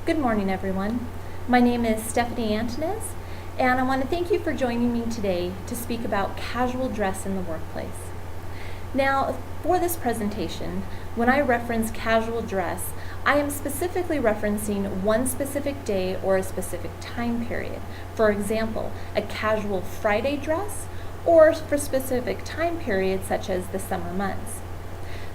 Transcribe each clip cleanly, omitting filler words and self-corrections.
Good morning, everyone. My name is Stephanie Antonis, and I want to thank you for joining me today to speak about casual dress in the workplace. Now, for this presentation, when I reference casual dress, I am specifically referencing one specific day or a specific time period. For example, a casual Friday dress, or for specific time periods such as the summer months.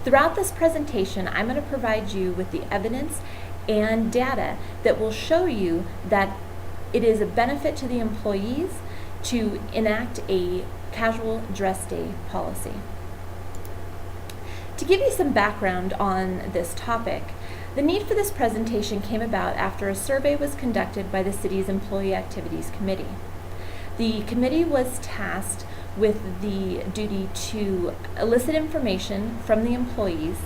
Throughout this presentation, I'm going to provide you with the evidence and data that will show you that it is a benefit to the employees to enact a casual dress day policy. To give you some background on this topic, the need for this presentation came about after a survey was conducted by the city's Employee Activities Committee. The committee was tasked with the duty to elicit information from the employees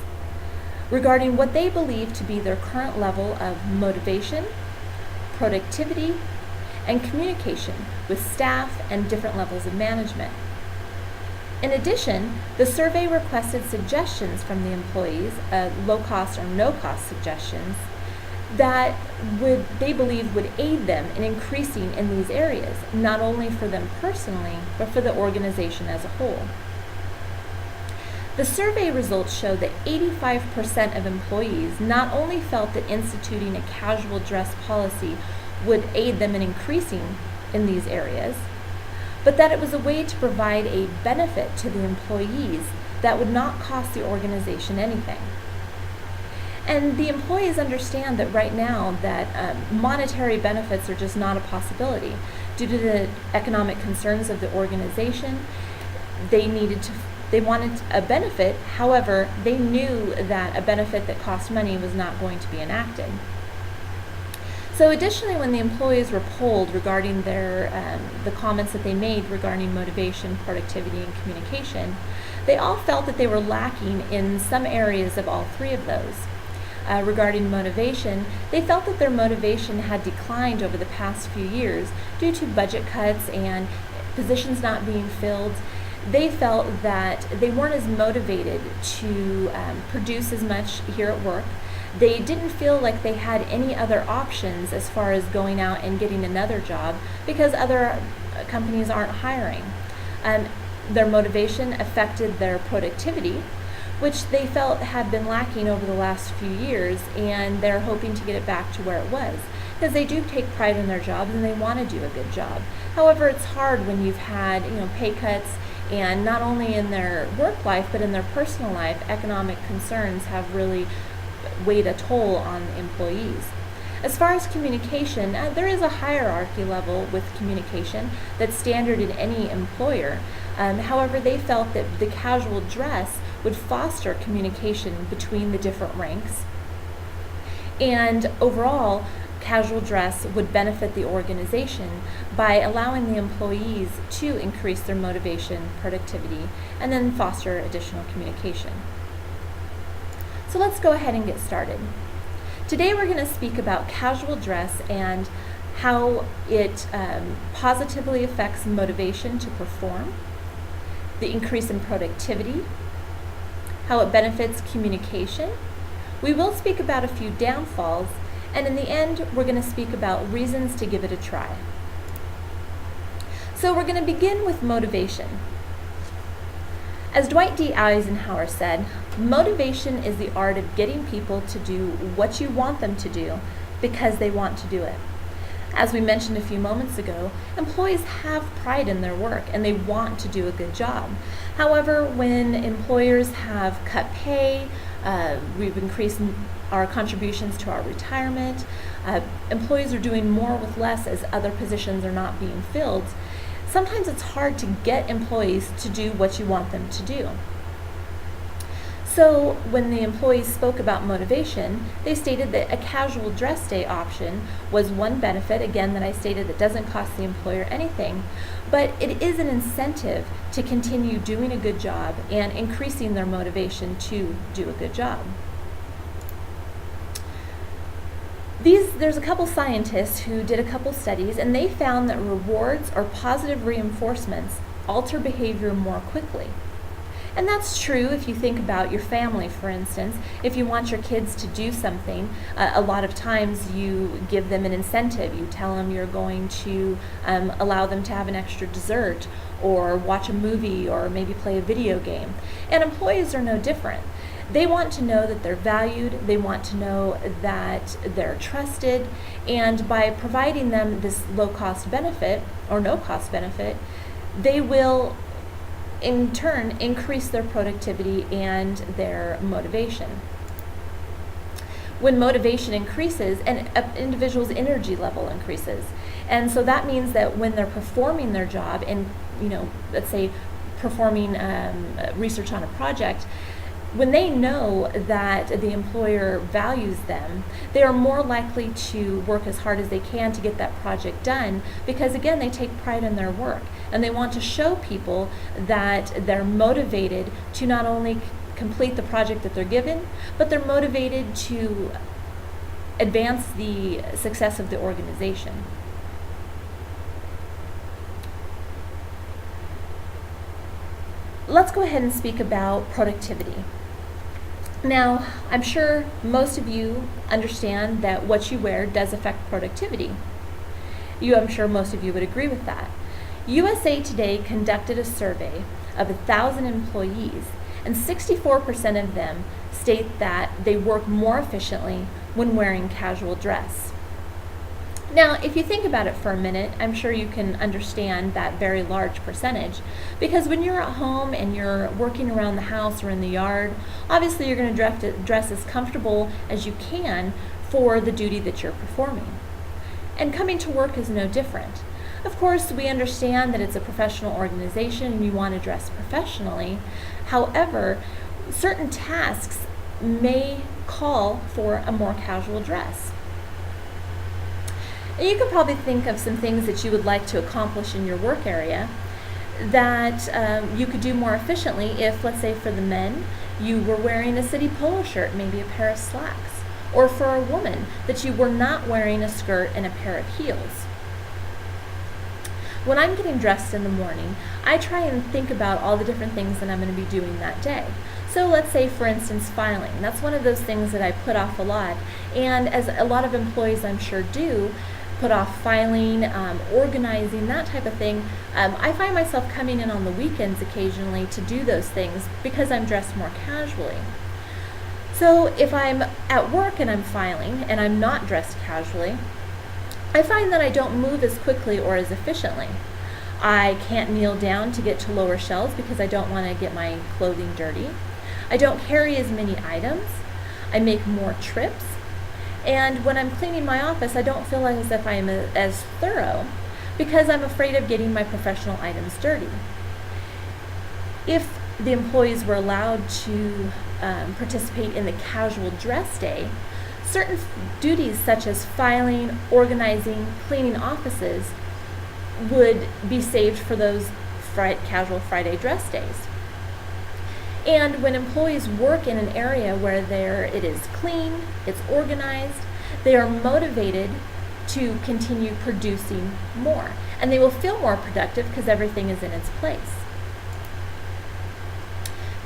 regarding what they believe to be their current level of motivation, productivity, and communication with staff and different levels of management. In addition, the survey requested suggestions from the employees, low-cost or no-cost suggestions, that they believe would aid them in increasing in these areas, not only for them personally, but for the organization as a whole. The survey results show that 85% of employees not only felt that instituting a casual dress policy would aid them in increasing in these areas, but that it was a way to provide a benefit to the employees that would not cost the organization anything. And the employees understand that right now that monetary benefits are just not a possibility. Due to the economic concerns of the organization, they wanted a benefit. However, they knew that a benefit that cost money was not going to be enacted. So additionally, when the employees were polled regarding the comments that they made regarding motivation, productivity, and communication, they all felt that they were lacking in some areas of all three of those. Regarding motivation, they felt that their motivation had declined over the past few years due to budget cuts and positions not being filled. They felt that they weren't as motivated to produce as much here at work. They didn't feel like they had any other options as far as going out and getting another job because other companies aren't hiring. Their motivation affected their productivity, which they felt had been lacking over the last few years, and they're hoping to get it back to where it was, because they do take pride in their jobs and they want to do a good job. However, it's hard when you've had pay cuts, and not only in their work life but in their personal life, economic concerns have really weighed a toll on employees. As far as communication, there is a hierarchy level with communication that's standard in any employer. However, they felt that the casual dress would foster communication between the different ranks, and overall, casual dress would benefit the organization by allowing the employees to increase their motivation, productivity, and then foster additional communication. So let's go ahead and get started. Today we're going to speak about casual dress and how it positively affects motivation to perform, the increase in productivity, how it benefits communication. We will speak about a few downfalls, and in the end, we're going to speak about reasons to give it a try. So we're going to begin with motivation. As Dwight D. Eisenhower said, motivation is the art of getting people to do what you want them to do because they want to do it. As we mentioned a few moments ago, employees have pride in their work and they want to do a good job. However, when employers have cut pay, we've increased our contributions to our retirement, employees are doing more with less as other positions are not being filled, sometimes it's hard to get employees to do what you want them to do. So when the employees spoke about motivation, they stated that a casual dress day option was one benefit, again, that I stated that doesn't cost the employer anything, but it is an incentive to continue doing a good job and increasing their motivation to do a good job. There's a couple scientists who did a couple studies, and they found that rewards or positive reinforcements alter behavior more quickly. And that's true if you think about your family, for instance. If you want your kids to do something, a lot of times you give them an incentive. You tell them you're going to allow them to have an extra dessert, or watch a movie, or maybe play a video game. And employees are no different. They want to know that they're valued, they want to know that they're trusted, and by providing them this low-cost benefit or no-cost benefit, they will in turn increase their productivity and their motivation. When motivation increases, an individual's energy level increases. And so that means that when they're performing their job and, let's say performing research on a project, when they know that the employer values them, they are more likely to work as hard as they can to get that project done, because again, they take pride in their work and they want to show people that they're motivated to not only complete the project that they're given, but they're motivated to advance the success of the organization. Let's go ahead and speak about productivity. Now, I'm sure most of you understand that what you wear does affect productivity. I'm sure most of you would agree with that. USA Today conducted a survey of 1,000 employees, and 64% of them state that they work more efficiently when wearing casual dress. Now, if you think about it for a minute, I'm sure you can understand that very large percentage, because when you're at home and you're working around the house or in the yard, obviously you're going to dress as comfortable as you can for the duty that you're performing. And coming to work is no different. Of course, we understand that it's a professional organization and you want to dress professionally. However, certain tasks may call for a more casual dress. And you can probably think of some things that you would like to accomplish in your work area that you could do more efficiently if, let's say for the men, you were wearing a city polo shirt, maybe a pair of slacks, or for a woman, that you were not wearing a skirt and a pair of heels. When I'm getting dressed in the morning, I try and think about all the different things that I'm going to be doing that day. So let's say, for instance, filing. That's one of those things that I put off a lot, and as a lot of employees I'm sure do, put off filing, organizing, that type of thing. I find myself coming in on the weekends occasionally to do those things because I'm dressed more casually. So if I'm at work and I'm filing and I'm not dressed casually, I find that I don't move as quickly or as efficiently. I can't kneel down to get to lower shelves because I don't want to get my clothing dirty. I don't carry as many items. I make more trips. And when I'm cleaning my office, I don't feel as if I'm as thorough because I'm afraid of getting my professional items dirty. If the employees were allowed to participate in the casual dress day, certain duties such as filing, organizing, cleaning offices would be saved for those casual Friday dress days. And when employees work in an area where it is clean, it's organized, they are motivated to continue producing more. And they will feel more productive because everything is in its place.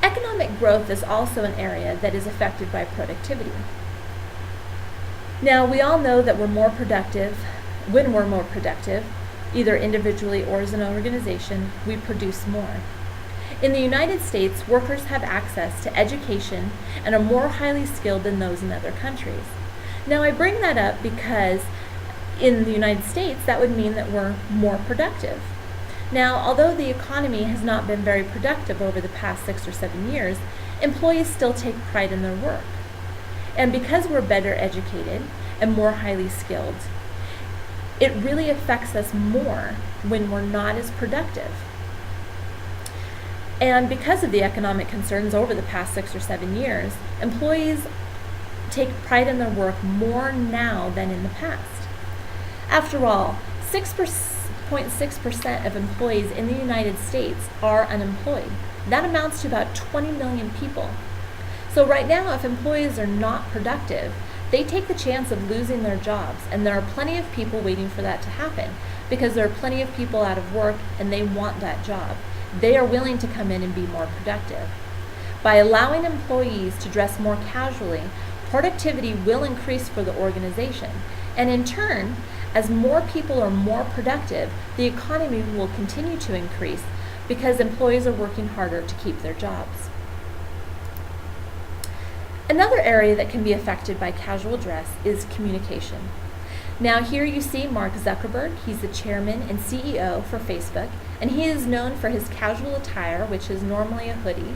Economic growth is also an area that is affected by productivity. Now, we all know that we're more productive. When we're more productive, either individually or as an organization, we produce more. In the United States, workers have access to education and are more highly skilled than those in other countries. Now, I bring that up because in the United States, that would mean that we're more productive. Now, although the economy has not been very productive over the past 6 or 7 years, employees still take pride in their work. And because we're better educated and more highly skilled, it really affects us more when we're not as productive. And because of the economic concerns over the past 6 or 7 years, employees take pride in their work more now than in the past. After all, 6.6% of employees in the United States are unemployed. That amounts to about 20 million people. So right now, if employees are not productive, they take the chance of losing their jobs, and there are plenty of people waiting for that to happen because there are plenty of people out of work and they want that job. they are willing to come in and be more productive. By allowing employees to dress more casually, productivity will increase for the organization. And in turn, as more people are more productive, the economy will continue to increase because employees are working harder to keep their jobs. Another area that can be affected by casual dress is communication. Now here you see Mark Zuckerberg. He's the chairman and CEO for Facebook, and he is known for his casual attire, which is normally a hoodie,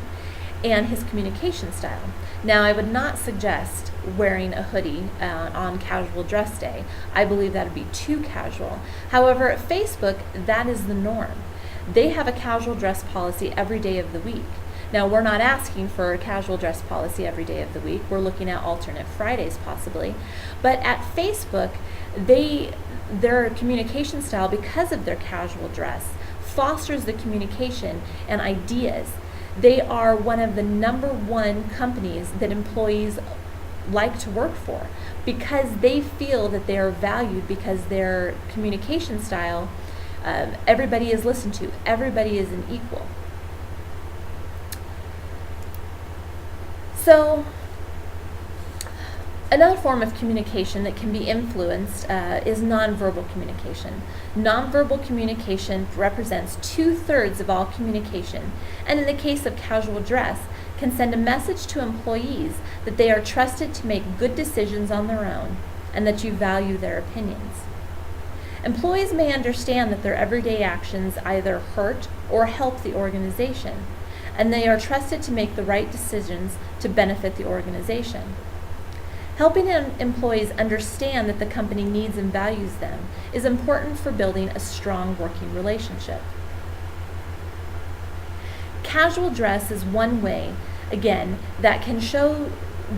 and his communication style. Now, I would not suggest wearing a hoodie on casual dress day. I believe that would be too casual. However, at Facebook, that is the norm. They have a casual dress policy every day of the week. Now, we're not asking for a casual dress policy every day of the week. We're looking at alternate Fridays possibly. But at Facebook, their communication style, because of their casual dress, fosters the communication and ideas. They are one of the #1 companies that employees like to work for because they feel that they are valued because their communication style, everybody is listened to, everybody is an equal. So, another form of communication that can be influenced is nonverbal communication. Nonverbal communication represents 2/3 of all communication, and in the case of casual dress, can send a message to employees that they are trusted to make good decisions on their own and that you value their opinions. Employees may understand that their everyday actions either hurt or help the organization, and they are trusted to make the right decisions to benefit the organization. Helping employees understand that the company needs and values them is important for building a strong working relationship. Casual dress is one way, again, that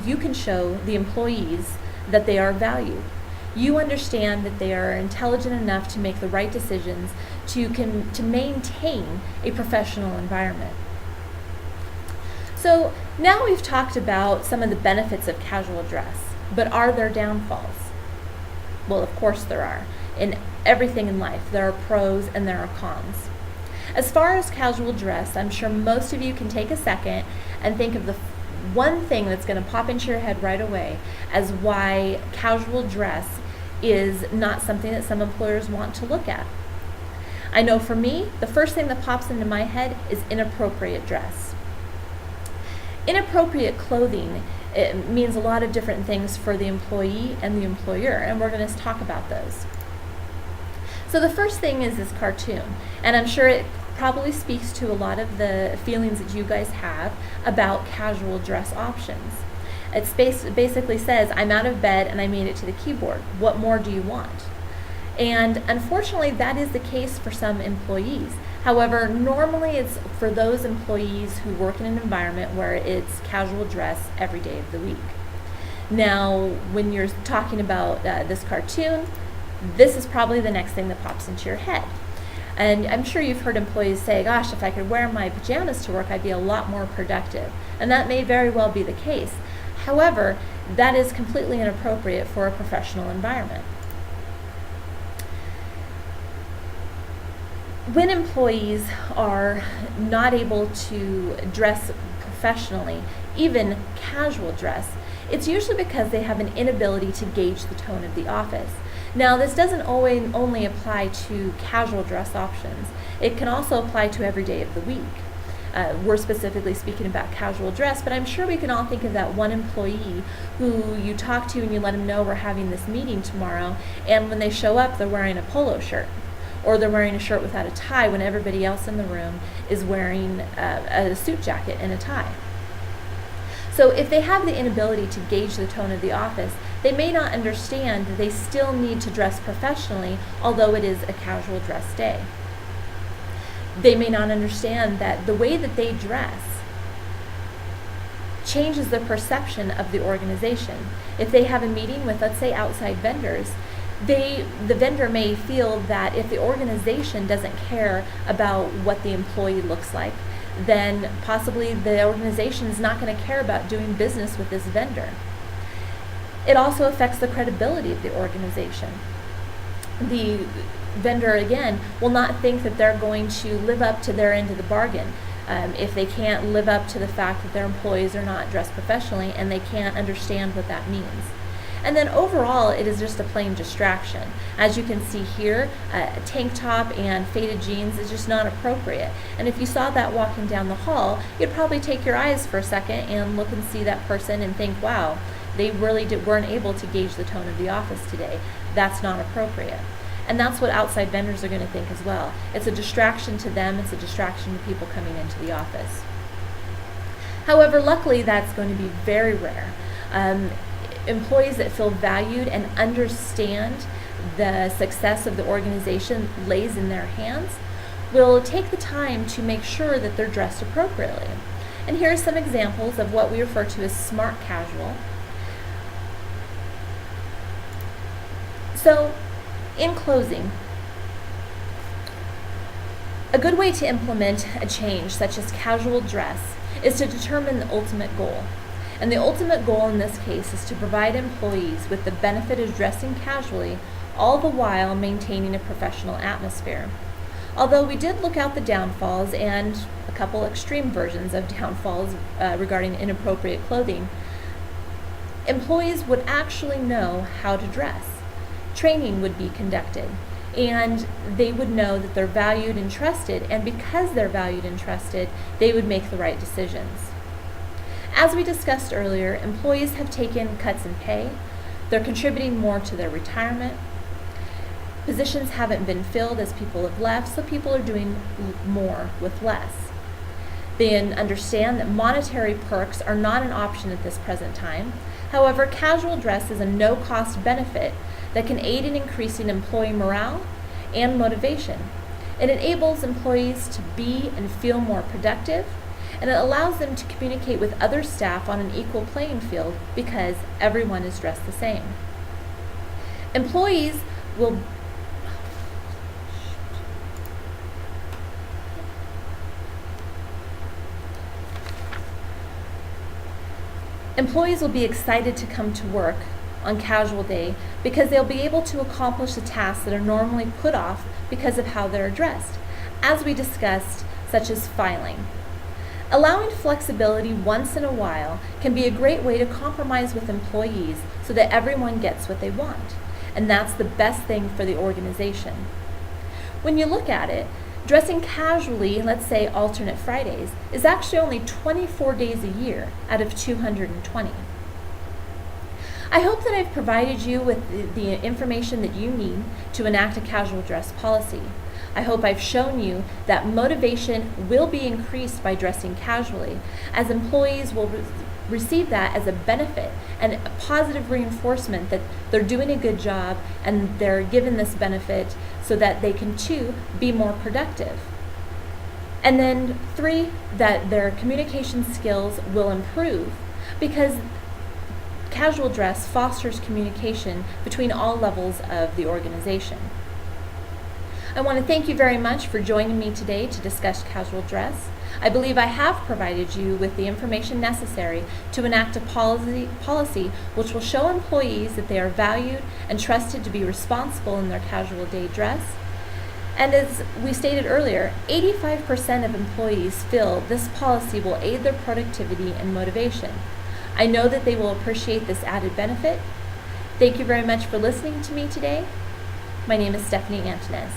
you can show the employees that they are valued. You understand that they are intelligent enough to make the right decisions to maintain a professional environment. So now we've talked about some of the benefits of casual dress, but are there downfalls? Well, of course there are. In everything in life, there are pros and there are cons. As far as casual dress, I'm sure most of you can take a second and think of the one thing that's going to pop into your head right away as why casual dress is not something that some employers want to look at. I know for me, the first thing that pops into my head is inappropriate dress. Inappropriate clothing, it means a lot of different things for the employee and the employer, and we're going to talk about those. So the first thing is this cartoon, and I'm sure it probably speaks to a lot of the feelings that you guys have about casual dress options. It basically says, I'm out of bed and I made it to the keyboard. What more do you want? And unfortunately, that is the case for some employees. However, normally it's for those employees who work in an environment where it's casual dress every day of the week. Now, when you're talking about this cartoon, this is probably the next thing that pops into your head. And I'm sure you've heard employees say, gosh, if I could wear my pajamas to work, I'd be a lot more productive. And that may very well be the case. However, that is completely inappropriate for a professional environment. When employees are not able to dress professionally, even casual dress, it's usually because they have an inability to gauge the tone of the office. Now, this doesn't only apply to casual dress options. It can also apply to every day of the week. We're specifically speaking about casual dress, but I'm sure we can all think of that one employee who you talk to and you let them know we're having this meeting tomorrow, and when they show up, they're wearing a polo shirt, or they're wearing a shirt without a tie when everybody else in the room is wearing a suit jacket and a tie. So if they have the inability to gauge the tone of the office, they may not understand that they still need to dress professionally, although it is a casual dress day. They may not understand that the way that they dress changes the perception of the organization. If they have a meeting with, let's say, outside vendors, the vendor may feel that if the organization doesn't care about what the employee looks like, then possibly the organization is not going to care about doing business with this vendor. It also affects the credibility of the organization. vendor, again, will not think that they're going to live up to their end of the bargain. If they can't live up to the fact that their employees are not dressed professionally and they can't understand what that means. And then overall, it is just a plain distraction. As you can see here, a tank top and faded jeans is just not appropriate. And if you saw that walking down the hall, you'd probably take your eyes for a second and look and see that person and think, wow, they really weren't able to gauge the tone of the office today. That's not appropriate. And that's what outside vendors are going to think as well. It's a distraction to them, it's a distraction to people coming into the office. However, luckily that's going to be very rare. Employees that feel valued and understand the success of the organization lays in their hands will take the time to make sure that they're dressed appropriately. And here are some examples of what we refer to as smart casual. So, in closing, a good way to implement a change such as casual dress is to determine the ultimate goal. And the ultimate goal in this case is to provide employees with the benefit of dressing casually, all the while maintaining a professional atmosphere. Although we did look out the downfalls and a couple extreme versions of downfalls regarding inappropriate clothing, employees would actually know how to dress. Training would be conducted, and they would know that they're valued and trusted, and because they're valued and trusted, they would make the right decisions. As we discussed earlier, employees have taken cuts in pay, they're contributing more to their retirement, positions haven't been filled as people have left, so people are doing more with less. They understand that monetary perks are not an option at this present time. However, casual dress is a no-cost benefit that can aid in increasing employee morale and motivation. It enables employees to be and feel more productive, and it allows them to communicate with other staff on an equal playing field because everyone is dressed the same. Employees will be excited to come to work on casual day because they'll be able to accomplish the tasks that are normally put off because of how they're dressed, as we discussed, such as filing. Allowing flexibility once in a while can be a great way to compromise with employees so that everyone gets what they want, and that's the best thing for the organization. When you look at it, dressing casually, let's say alternate Fridays, is actually only 24 days a year out of 220. I hope that I've provided you with the information that you need to enact a casual dress policy. I hope I've shown you that motivation will be increased by dressing casually, as employees will receive that as a benefit and a positive reinforcement that they're doing a good job and they're given this benefit so that they can too be more productive. And then 3, that their communication skills will improve because casual dress fosters communication between all levels of the organization. I want to thank you very much for joining me today to discuss casual dress. I believe I have provided you with the information necessary to enact a policy which will show employees that they are valued and trusted to be responsible in their casual day dress. And as we stated earlier, 85% of employees feel this policy will aid their productivity and motivation. I know that they will appreciate this added benefit. Thank you very much for listening to me today. My name is Stephanie Antones.